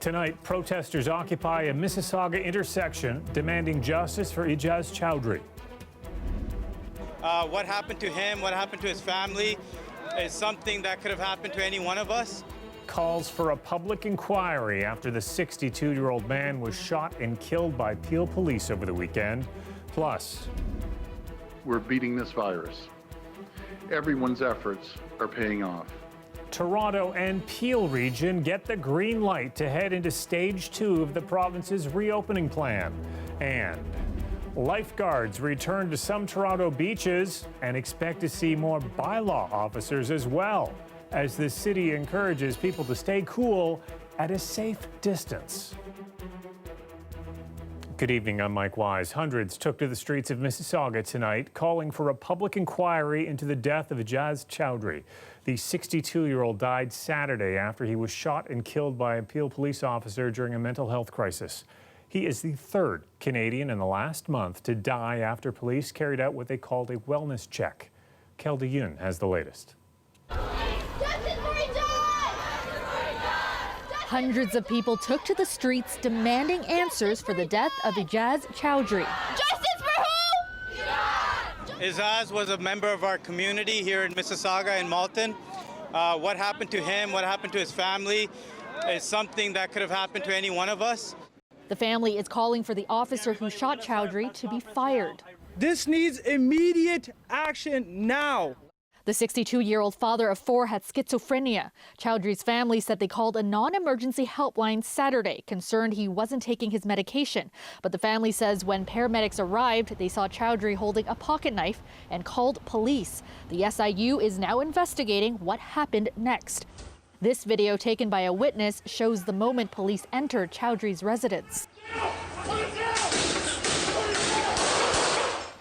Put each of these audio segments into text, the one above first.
Tonight, protesters occupy a Mississauga intersection demanding justice for Ijaz Chowdhury. What happened to him, what happened to his family is something that could have happened to any one of us. Calls for a public inquiry after the 62-year-old man was shot and killed by Peel police over the weekend. Plus, we're beating this virus. Everyone's efforts are paying off. Toronto and Peel region get the green light to head into stage 2 of the province's reopening plan. And lifeguards return to some Toronto beaches and expect to see more bylaw officers as well, as the city encourages people to stay cool at a safe distance. Good evening, I'm Mike Wise. Hundreds took to the streets of Mississauga tonight, calling for a public inquiry into the death of Ijaz Chowdhury. The 62-year-old died Saturday after he was shot and killed by a Peel police officer during a mental health crisis. He is the third Canadian in the last month to die after police carried out what they called a wellness check. Kelda Yoon has the latest. Hundreds of people took to the streets demanding answers for the death of Ijaz Chowdhury. Justice for who? Ijaz was a member of our community here in Mississauga and Malton. What happened to him, what happened to his family is something that could have happened to any one of us. The family is calling for the officer who shot Chowdhury to be fired. This needs immediate action now. The 62-year-old father of 4 had schizophrenia. Chowdhury's family said they called a non-emergency helpline Saturday, concerned he wasn't taking his medication. But the family says when paramedics arrived, they saw Chowdhury holding a pocket knife and called police. The SIU is now investigating what happened next. This video taken by a witness shows the moment police entered Chowdhury's residence.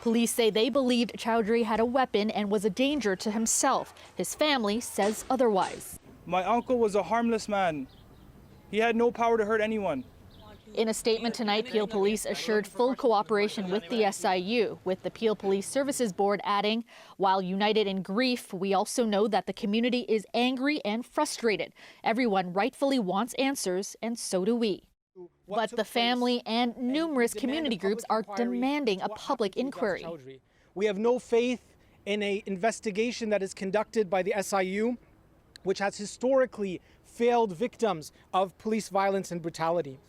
Police say they believed Chowdhury had a weapon and was a danger to himself. His family says otherwise. My uncle was a harmless man. He had no power to hurt anyone. In a statement tonight, Peel Police assured full cooperation with the SIU, with the Peel Police Services Board adding, while united in grief, we also know that the community is angry and frustrated. Everyone rightfully wants answers, and so do we. But the family and numerous community groups are demanding a public inquiry. We have no faith in an investigation that is conducted by the SIU, which has historically failed victims of police violence and brutality.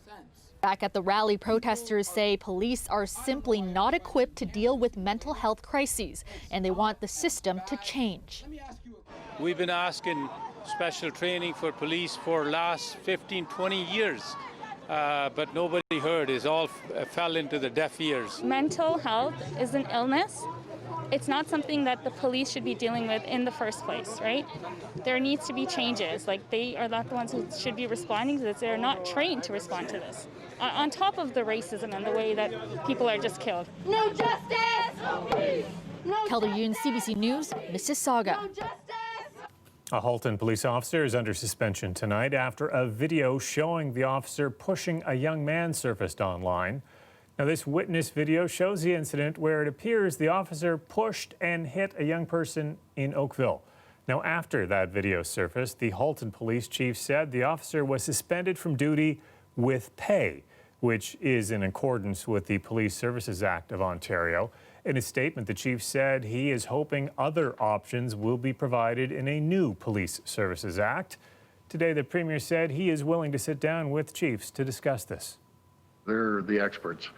Back at the rally, protesters say police are simply not equipped to deal with mental health crises, and they want the system to change. We've been asking special training for police for the last 15, 20 years. But nobody heard. It all fell into the deaf ears. Mental health is an illness. It's not something that the police should be dealing with in the first place, right? There needs to be changes. Like, they are not the ones who should be responding to this. They're not trained to respond to this. On top of the racism and the way that people are just killed. No justice! No peace! No Kelda Yoon, CBC News, Mississauga. No justice! A Halton police officer is under suspension tonight after a video showing the officer pushing a young man surfaced online. Now, this witness video shows the incident where it appears the officer pushed and hit a young person in Oakville. Now, after that video surfaced, the Halton police chief said the officer was suspended from duty with pay, which is in accordance with the Police Services Act of Ontario. In a statement, the chief said he is hoping other options will be provided in a new Police Services Act. Today, the Premier said he is willing to sit down with chiefs to discuss this. They're the experts,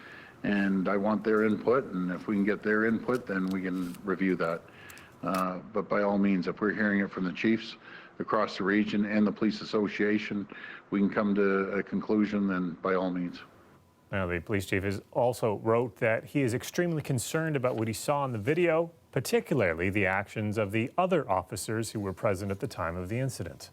and I want their input, and if we can get their input, then we can review that. But by all means, if we're hearing it from the chiefs across the region and the Police Association, we can come to a conclusion, then by all means. Now, the police chief has also wrote that he is extremely concerned about what he saw in the video, particularly the actions of the other officers who were present at the time of the incident.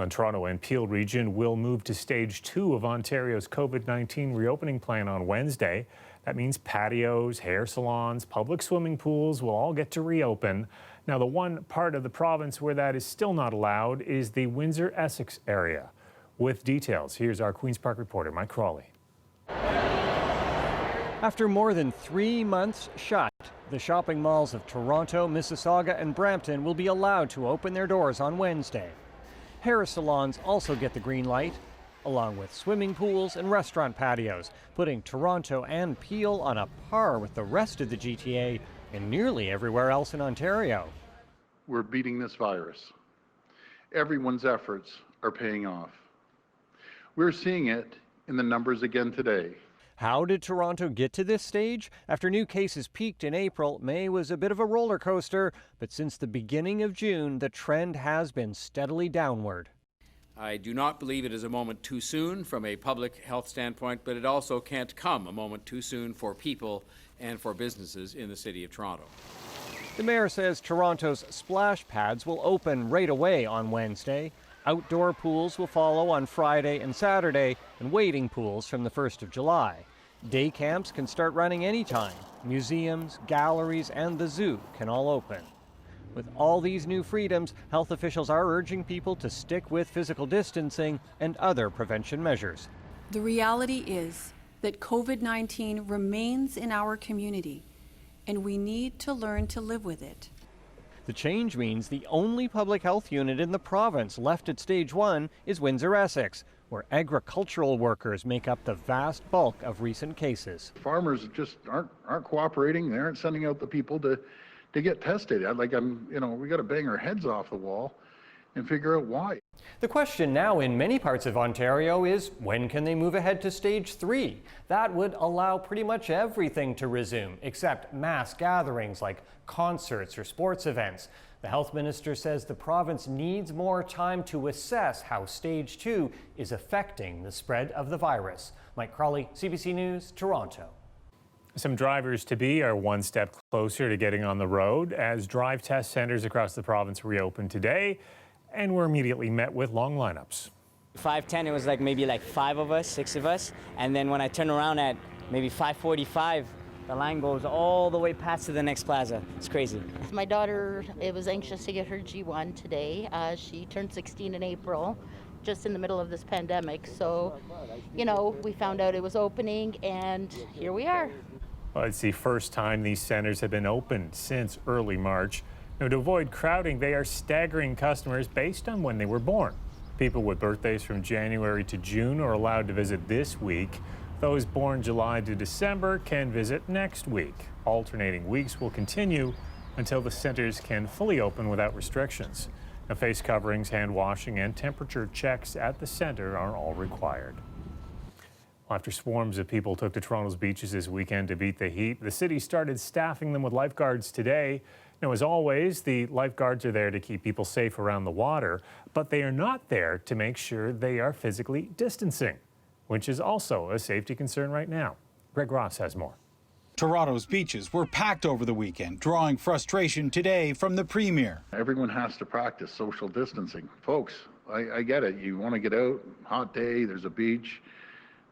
Toronto and Peel region will move to stage 2 of Ontario's COVID-19 reopening plan on Wednesday. That means patios, hair salons, public swimming pools will all get to reopen. Now, the one part of the province where that is still not allowed is the Windsor-Essex area. With details, here's our Queen's Park reporter, Mike Crawley. After more than 3 months shut, the shopping malls of Toronto, Mississauga and Brampton will be allowed to open their doors on Wednesday. Hair salons also get the green light, along with swimming pools and restaurant patios, putting Toronto and Peel on a par with the rest of the GTA and nearly everywhere else in Ontario. We're beating this virus. Everyone's efforts are paying off. We're seeing it in the numbers again today. How did Toronto get to this stage? After new cases peaked in April, May was a bit of a roller coaster, but since the beginning of June, the trend has been steadily downward. I do not believe it is a moment too soon from a public health standpoint, but it also can't come a moment too soon for people and for businesses in the City of Toronto. The mayor says Toronto's splash pads will open right away on Wednesday. Outdoor pools will follow on Friday and Saturday, and wading pools from the 1st of July. Day camps can start running anytime. Museums, galleries, and the zoo can all open. With all these new freedoms, health officials are urging people to stick with physical distancing and other prevention measures. The reality is that COVID-19 remains in our community, and we need to learn to live with it. The change means the only public health unit in the province left at stage 1 is Windsor-Essex, where agricultural workers make up the vast bulk of recent cases. Farmers just aren't cooperating. They aren't sending out the people to get tested. We got to bang our heads off the wall and figure out why. The question now in many parts of Ontario is, when can they move ahead to stage 3? That would allow pretty much everything to resume, except mass gatherings like concerts or sports events. The health minister says the province needs more time to assess how stage 2 is affecting the spread of the virus. Mike Crawley, CBC News, Toronto. Some drivers-to-be are one step closer to getting on the road as drive test centers across the province reopened today and were immediately met with long lineups. 5:10, it was maybe 5 of us, 6 of us, and then when I turn around at maybe 5:45, the line goes all the way past to the next plaza. It's crazy. My daughter was anxious to get her G1 today. She turned 16 in April, just in the middle of this pandemic. So, we found out it was opening, and here we are. Well, it's the first time these centers have been opened since early March. Now, to avoid crowding, they are staggering customers based on when they were born. People with birthdays from January to June are allowed to visit this week. Those born July to December can visit next week. Alternating weeks will continue until the centers can fully open without restrictions. Now, face coverings, hand washing, and temperature checks at the center are all required. After swarms of people took to Toronto's beaches this weekend to beat the heat, the city started staffing them with lifeguards today. Now, as always, the lifeguards are there to keep people safe around the water, but they are not there to make sure they are physically distancing, which is also a safety concern right now. Greg Ross has more. Toronto's beaches were packed over the weekend, drawing frustration today from the Premier. Everyone has to practice social distancing. Folks, I get it. You want to get out, hot day, there's a beach.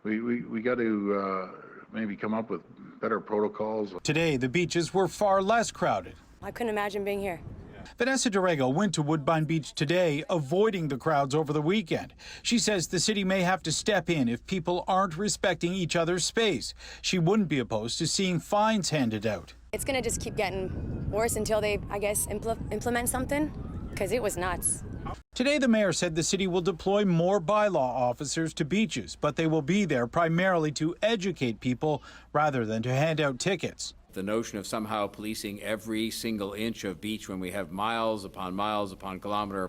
We got to maybe come up with better protocols. Today, the beaches were far less crowded. I couldn't imagine being here. Vanessa Dorrego went to Woodbine Beach today, avoiding the crowds over the weekend. She says the city may have to step in if people aren't respecting each other's space. She wouldn't be opposed to seeing fines handed out. It's going to just keep getting worse until they, implement something, because it was nuts. Today, the mayor said the city will deploy more bylaw officers to beaches, but they will be there primarily to educate people rather than to hand out tickets. The notion of somehow policing every single inch of beach when we have miles upon kilometer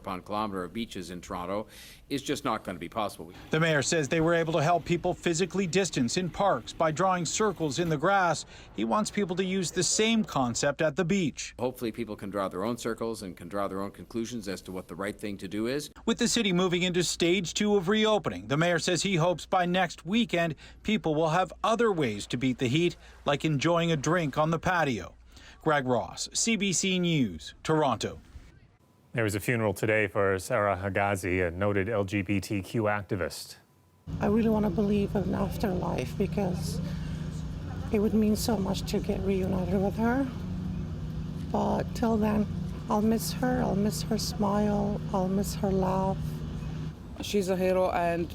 of beaches in Toronto is just not going to be possible. The mayor says they were able to help people physically distance in parks by drawing circles in the grass. He wants people to use the same concept at the beach. Hopefully people can draw their own circles and can draw their own conclusions as to what the right thing to do is. With the city moving into stage 2 of reopening, the mayor says he hopes by next weekend people will have other ways to beat the heat, like enjoying a drink on the patio. Greg Ross, CBC News, Toronto. There was a funeral today for Sara Agassi, a noted LGBTQ activist. I really want to believe in an afterlife because it would mean so much to get reunited with her. But till then, I'll miss her. I'll miss her smile. I'll miss her laugh. She's a hero, and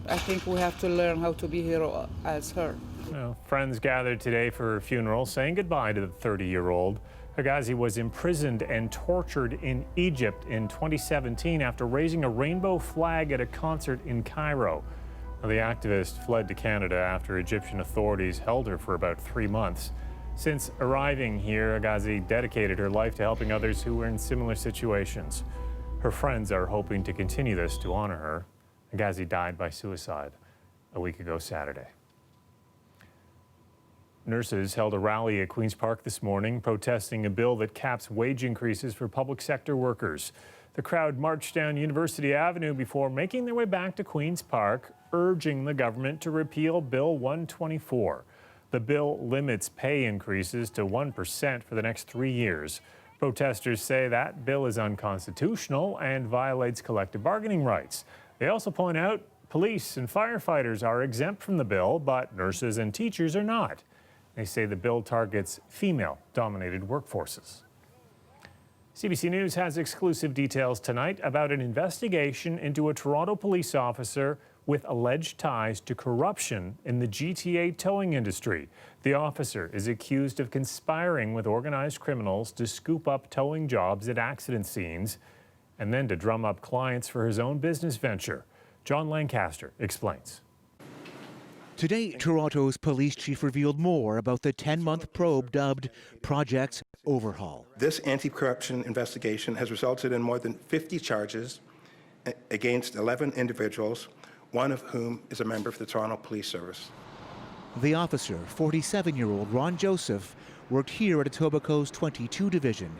I think we have to learn how to be hero as her. Well, friends gathered today for her funeral, saying goodbye to the 30-year-old. Agassi was imprisoned and tortured in Egypt in 2017 after raising a rainbow flag at a concert in Cairo. Now, the activist fled to Canada after Egyptian authorities held her for about 3 months. Since arriving here, Agassi dedicated her life to helping others who were in similar situations. Her friends are hoping to continue this to honor her. Agassi died by suicide a week ago Saturday. Nurses held a rally at Queen's Park this morning, protesting a bill that caps wage increases for public sector workers. The crowd marched down University Avenue before making their way back to Queen's Park, urging the government to repeal Bill 124. The bill limits pay increases to 1% for the next 3 years. Protesters say that bill is unconstitutional and violates collective bargaining rights. They also point out police and firefighters are exempt from the bill, but nurses and teachers are not. They say the bill targets female-dominated workforces. CBC News has exclusive details tonight about an investigation into a Toronto police officer with alleged ties to corruption in the GTA towing industry. The officer is accused of conspiring with organized criminals to scoop up towing jobs at accident scenes and then to drum up clients for his own business venture. John Lancaster explains. Today, Toronto's police chief revealed more about the 10-month probe dubbed Project Overhaul. This anti-corruption investigation has resulted in more than 50 charges against 11 individuals, one of whom is a member of the Toronto Police Service. The officer, 47-year-old Ron Joseph, worked here at Etobicoke's 22 division.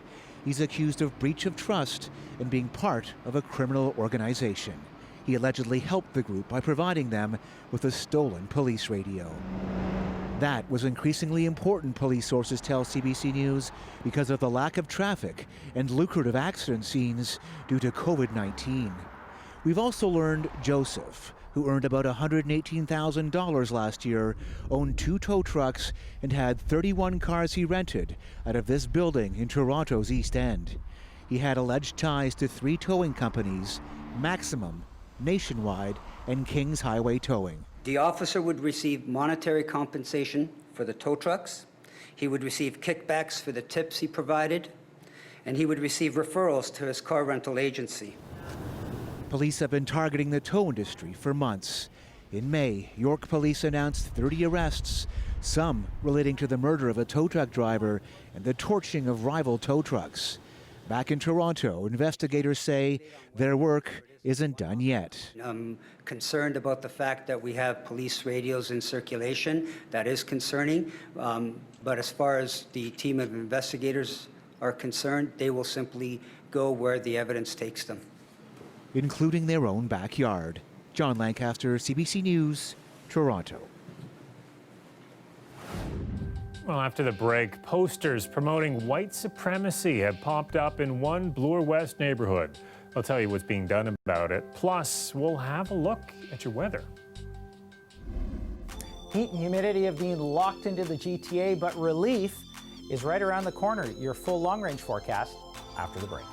He's accused of breach of trust and being part of a criminal organization. He allegedly helped the group by providing them with a stolen police radio. That was increasingly important, police sources tell CBC News, because of the lack of traffic and lucrative accident scenes due to COVID-19. We've also learned Joseph, who earned about $118,000 last year, owned 2 tow trucks and had 31 cars he rented out of this building in Toronto's East End. He had alleged ties to 3 towing companies, Maximum, Nationwide, and Kings Highway Towing. The officer would receive monetary compensation for the tow trucks. He would receive kickbacks for the tips he provided, and he would receive referrals to his car rental agency. Police have been targeting the tow industry for months. In May, York police announced 30 arrests, some relating to the murder of a tow truck driver and the torching of rival tow trucks. Back in Toronto, investigators say their work isn't done yet. I'm concerned about the fact that we have police radios in circulation. That is concerning. But as far as the team of investigators are concerned, they will simply go where the evidence takes them, including their own backyard. John Lancaster, CBC News, Toronto. Well, after the break, posters promoting white supremacy have popped up in one Bloor West neighborhood. I'll tell you what's being done about it. Plus, we'll have a look at your weather. Heat and humidity have been locked into the GTA, but relief is right around the corner. Your full long-range forecast after the break.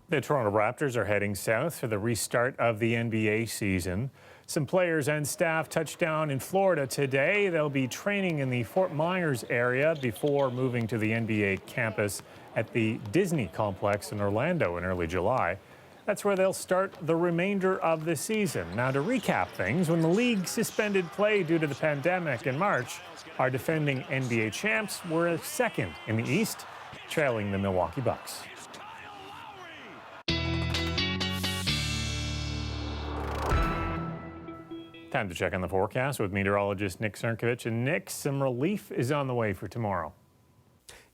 The Toronto Raptors are heading south for the restart of the NBA season. Some players and staff touched down in Florida today. They'll be training in the Fort Myers area before moving to the NBA campus at the Disney complex in Orlando in early July. That's where they'll start the remainder of the season. Now, to recap things, when the league suspended play due to the pandemic in March, our defending NBA champs were second in the East, trailing the Milwaukee Bucks. Time to check on the forecast with meteorologist Nick Cernkovich. And Nick, some relief is on the way for tomorrow.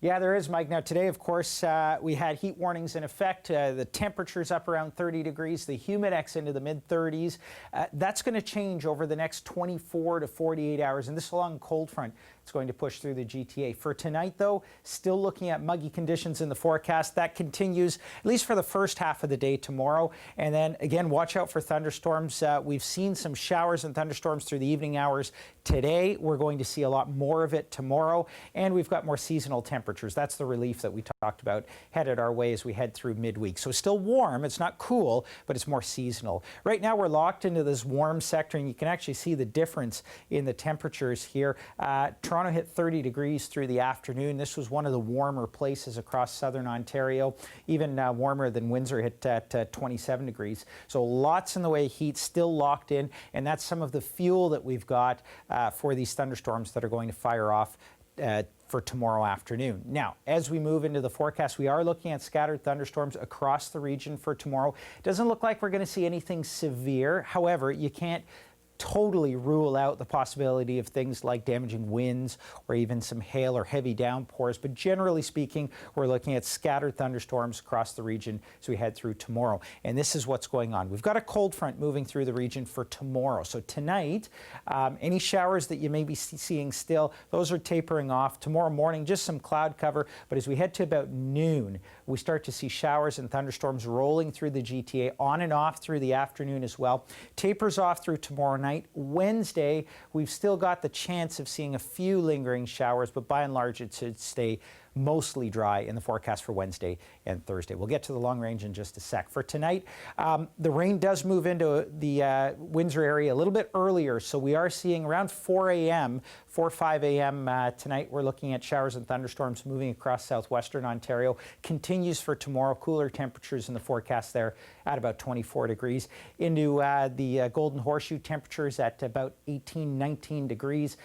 Yeah, there is, Mike. Now, today, of course, we had heat warnings in effect. The temperature's up around 30 degrees, the humidex into the mid-30s. That's going to change over the next 24 to 48 hours, and this long cold front is going to push through the GTA. For tonight, though, still looking at muggy conditions in the forecast. That continues, at least for the first half of the day tomorrow. And then, again, watch out for thunderstorms. We've seen some showers and thunderstorms through the evening hours today. We're going to see a lot more of it tomorrow, and we've got more seasonal temperatures. That's the relief that we talked about headed our way as we head through midweek. So still warm. It's not cool, but it's more seasonal. Right now we're locked into this warm sector, and you can actually see the difference in the temperatures here. Toronto hit 30 degrees through the afternoon. This was one of the warmer places across southern Ontario, even warmer than Windsor, hit at 27 degrees. So lots in the way of heat, still locked in, and that's some of the fuel that we've got for these thunderstorms that are going to fire off for tomorrow afternoon. Now, as we move into the forecast, we are looking at scattered thunderstorms across the region for tomorrow. Doesn't look like we're going to see anything severe. However, you can't totally rule out the possibility of things like damaging winds or even some hail or heavy downpours. But generally speaking, we're looking at scattered thunderstorms across the region as we head through tomorrow. And this is what's going on. We've got a cold front moving through the region for tomorrow. So tonight, any showers that you may be seeing still, those are tapering off. Tomorrow morning, just some cloud cover. But as we head to about noon, we start to see showers and thunderstorms rolling through the GTA on and off through the afternoon as well. Tapers off through tomorrow night. Wednesday, we've still got the chance of seeing a few lingering showers, but by and large, it should stay mostly dry in the forecast for Wednesday and Thursday. We'll get to the long range in just a sec. For tonight, the rain does move into the Windsor area a little bit earlier, so we are seeing around 4 or 5 a.m. Tonight. We're looking at showers and thunderstorms moving across southwestern Ontario. Continues for tomorrow. Cooler temperatures in the forecast there at about 24 degrees. Into the Golden Horseshoe, temperatures at about 18, 19 degrees.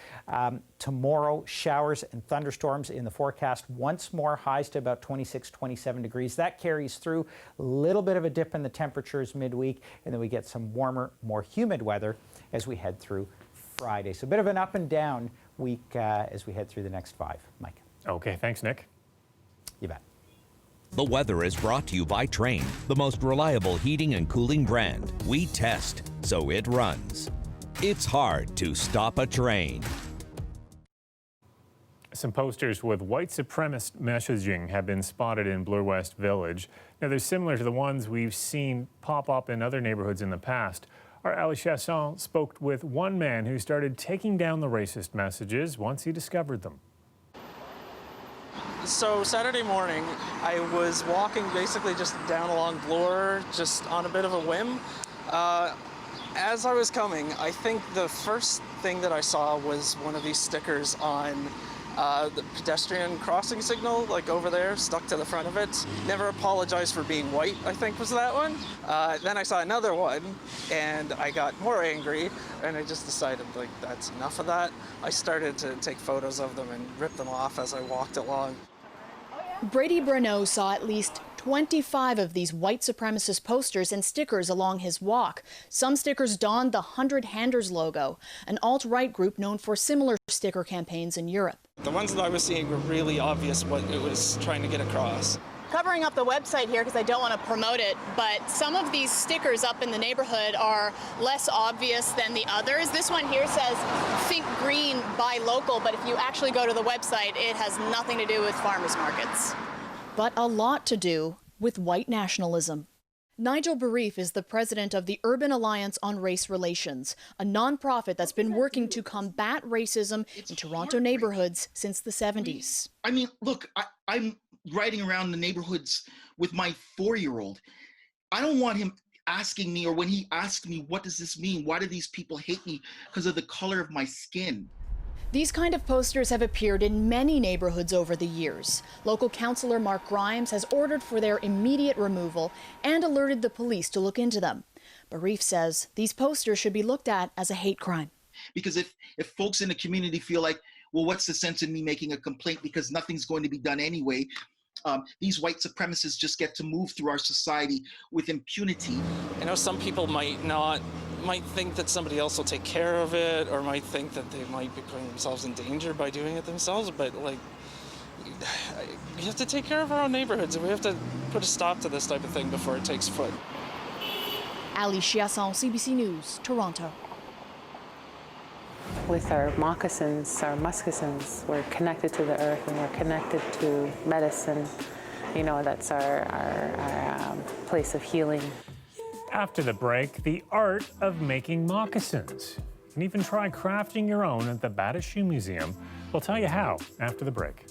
Tomorrow, showers and thunderstorms in the forecast. Once more, highs to about 26, 27 degrees. That carries through. A little bit of a dip in the temperatures midweek, and then we get some warmer, more humid weather as we head through Friday. So a bit of an up and down week as we head through the next 5. Mike. Okay, thanks, Nick. You bet. The weather is brought to you by Trane, the most reliable heating and cooling brand. We test, so it runs. It's hard to stop a train. Some posters with white supremacist messaging have been spotted in Bloor West Village. Now, they're similar to the ones we've seen pop up in other neighborhoods in the past. Our Ali Chasson spoke with one man who started taking down the racist messages once he discovered them. So Saturday morning, I was walking basically just down along Bloor, just on a bit of a whim. As I was coming, I think the first thing that I saw was one of these stickers on the pedestrian crossing signal, like over there, stuck to the front of it. Never apologize for being white, I think was that one. Then I saw another one, and I got more angry, and I just decided, like, that's enough of that. I started to take photos of them and rip them off as I walked along. Brady Bruneau saw at least 25 of these white supremacist posters and stickers along his walk. Some stickers donned the 100 Handers logo, an alt-right group known for similar sticker campaigns in Europe. The ones that I was seeing were really obvious what it was trying to get across. Covering up the website here because I don't want to promote it, but some of these stickers up in the neighborhood are less obvious than the others. This one here says, "Think green, buy local," but if you actually go to the website, it has nothing to do with farmers markets. But a lot to do with white nationalism. Nigel Barif is the president of the Urban Alliance on Race Relations, a nonprofit that's been working to combat racism in Toronto neighborhoods since the 70s. I mean, look, I'm riding around the neighborhoods with my 4-year-old. I don't want him asking me, or when he asks me, what does this mean? Why do these people hate me because of the color of my skin? These kind of posters have appeared in many neighborhoods over the years. Local councillor Mark Grimes has ordered for their immediate removal and alerted the police to look into them. Barif says these posters should be looked at as a hate crime. Because if folks in the community feel like, well, what's the sense in me making a complaint because nothing's going to be done anyway, these white supremacists just get to move through our society with impunity. I know some people might think that somebody else will take care of it, or might think that they might be putting themselves in danger by doing it themselves, but like, we have to take care of our own neighborhoods, and we have to put a stop to this type of thing before it takes foot. Ali Chiasson, CBC News, Toronto. With our moccasins, our moccasins, we're connected to the earth and we're connected to medicine. You know, that's our place of healing. After the break, the art of making moccasins. You can even try crafting your own at the Bata Shoe Museum. We'll tell you how after the break.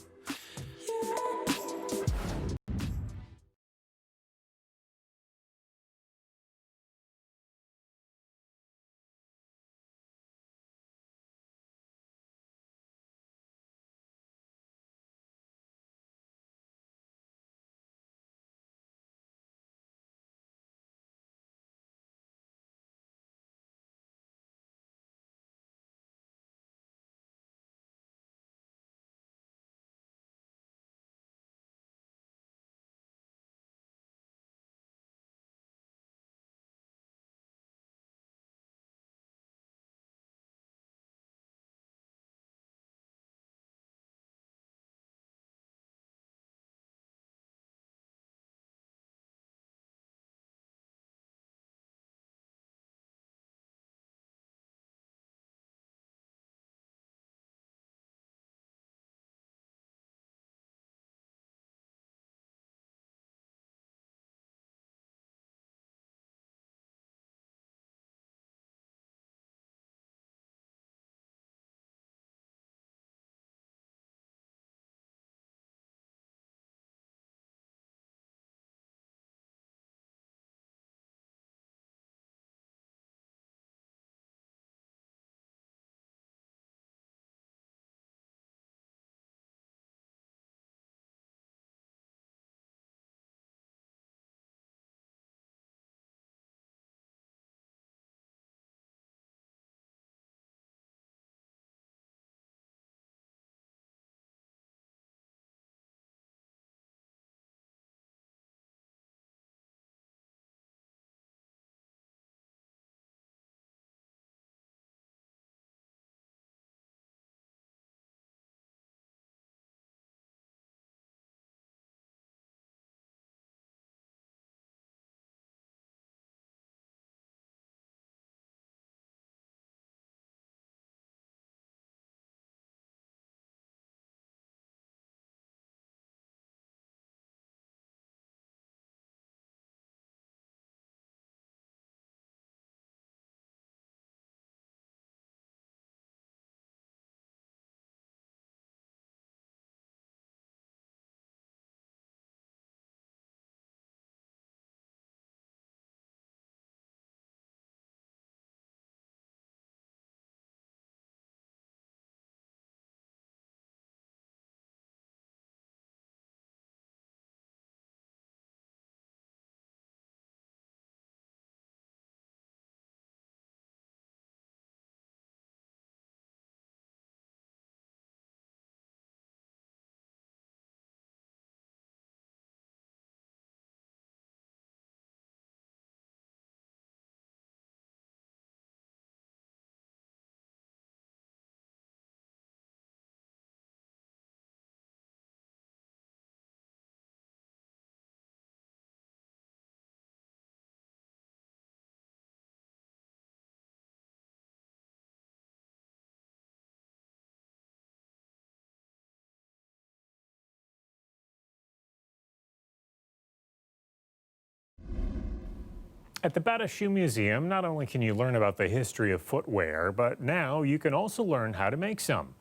At the Bata Shoe Museum, not only can you learn about the history of footwear, but now you can also learn how to make some.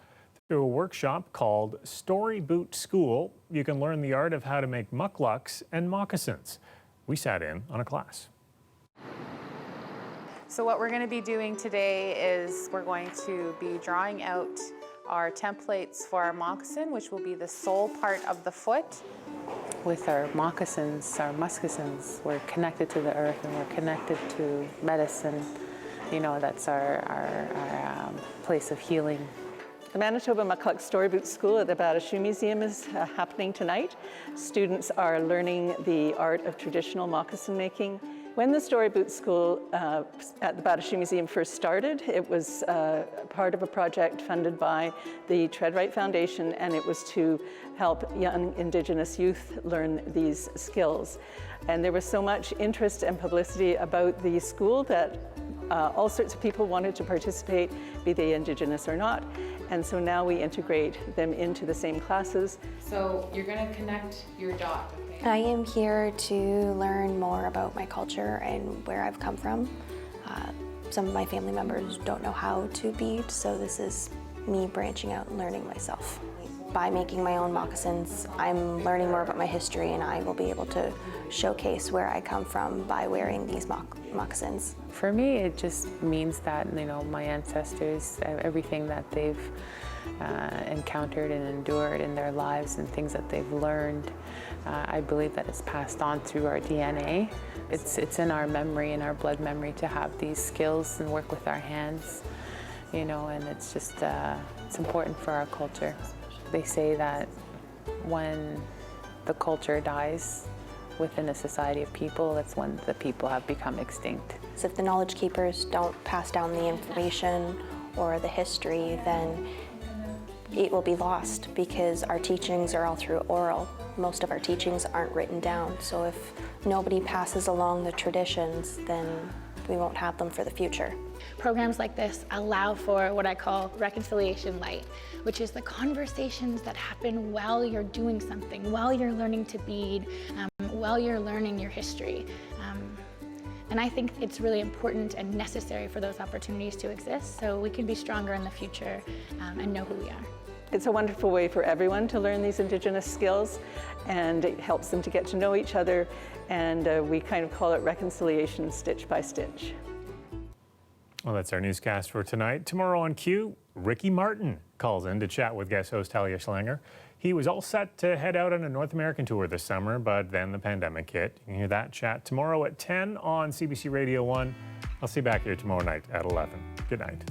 Through a workshop called Story Boot School, you can learn the art of how to make mucklucks and moccasins. We sat in on a class. So what we're going to be doing today is we're going to be drawing out our templates for our moccasin, which will be the sole part of the foot. With our moccasins, our muscasins, we're connected to the earth and we're connected to medicine. You know, that's our place of healing. The Manitoba Muckluck Storyboot School at the Batachou Museum is happening tonight. Students are learning the art of traditional moccasin making. When the Storyboot School at the Batachou Museum first started, it was part of a project funded by the Treadwright Foundation, and it was to help young Indigenous youth learn these skills. And there was so much interest and publicity about the school that all sorts of people wanted to participate, be they Indigenous or not. And so now we integrate them into the same classes. So you're going to connect your dot. I am here to learn more about my culture and where I've come from. Some of my family members don't know how to bead, so this is me branching out and learning myself. By making my own moccasins, I'm learning more about my history, and I will be able to showcase where I come from by wearing these moccasins. For me, it just means that, you know, my ancestors, everything that they've encountered and endured in their lives and things that they've learned, I believe that it's passed on through our DNA. It's in our memory, in our blood memory, to have these skills and work with our hands, you know, and it's just, it's important for our culture. They say that when the culture dies within a society of people, that's when the people have become extinct. So if the knowledge keepers don't pass down the information or the history, then it will be lost, because our teachings are all through oral. Most of our teachings aren't written down, so if nobody passes along the traditions, then we won't have them for the future. Programs like this allow for what I call reconciliation light, which is the conversations that happen while you're doing something, while you're learning to bead, while you're learning your history. And I think it's really important and necessary for those opportunities to exist so we can be stronger in the future and know who we are. It's a wonderful way for everyone to learn these Indigenous skills, and it helps them to get to know each other, and we kind of call it reconciliation stitch by stitch. Well, that's our newscast for tonight. Tomorrow on Q, Ricky Martin calls in to chat with guest host Talia Schlanger. He was all set to head out on a North American tour this summer, but then the pandemic hit. You can hear that chat tomorrow at 10 on CBC Radio 1. I'll see you back here tomorrow night at 11. Good night.